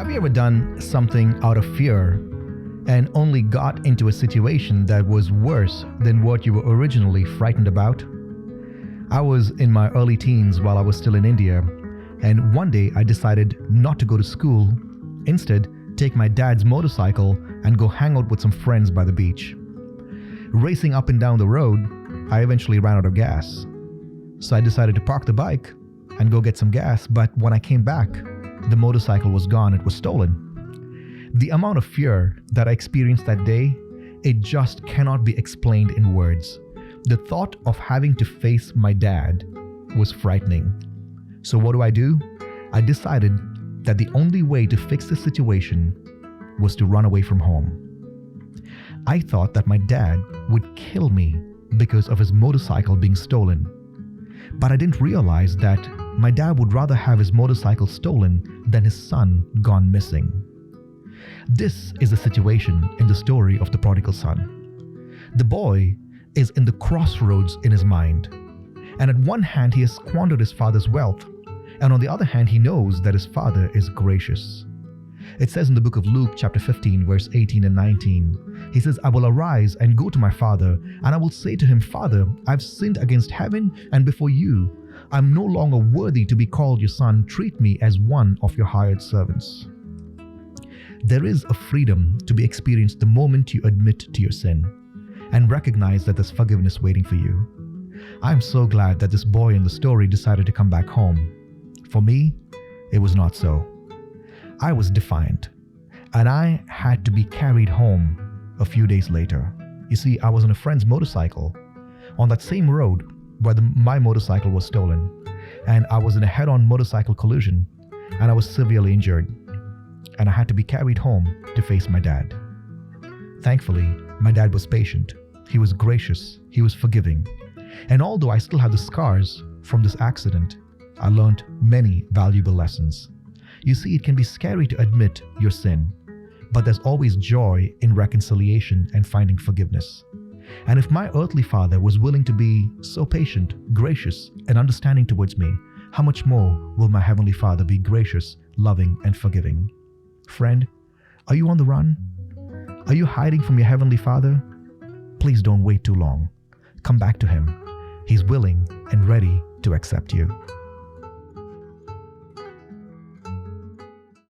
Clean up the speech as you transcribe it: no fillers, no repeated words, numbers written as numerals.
Have you ever done something out of fear and only got into a situation that was worse than what you were originally frightened about? I was in my early teens while I was still in India, and one day I decided not to go to school, instead take my dad's motorcycle and go hang out with some friends by the beach. Racing up and down the road, I eventually ran out of gas. So I decided to park the bike and go get some gas, but when I came back, the motorcycle was gone. It was stolen. The amount of fear that I experienced that day, it just cannot be explained in words. The thought of having to face my dad was frightening. So what do? I decided that the only way to fix the situation was to run away from home. I thought that my dad would kill me because of his motorcycle being stolen. But I didn't realize that my dad would rather have his motorcycle stolen than his son gone missing. This is the situation in the story of the prodigal son. The boy is in the crossroads in his mind. And at one hand, he has squandered his father's wealth. And on the other hand, he knows that his father is gracious. It says in the book of Luke chapter 15, verse 18 and 19, he says, "I will arise and go to my father, and I will say to him, Father, I've sinned against heaven and before you. I'm no longer worthy to be called your son. Treat me as one of your hired servants." There is a freedom to be experienced the moment you admit to your sin and recognize that there's forgiveness waiting for you. I'm so glad that this boy in the story decided to come back home. For me, it was not so. I was defiant, and I had to be carried home a few days later. You see, I was on a friend's motorcycle on that same road where my motorcycle was stolen, and I was in a head-on motorcycle collision, and I was severely injured, and I had to be carried home to face my dad. Thankfully, my dad was patient, he was gracious, he was forgiving, and although I still have the scars from this accident, I learned many valuable lessons. You see, it can be scary to admit your sin, but there's always joy in reconciliation and finding forgiveness. And if my earthly father was willing to be so patient, gracious, and understanding towards me, how much more will my heavenly Father be gracious, loving, and forgiving? Friend, are you on the run? Are you hiding from your heavenly Father? Please don't wait too long. Come back to him. He's willing and ready to accept you.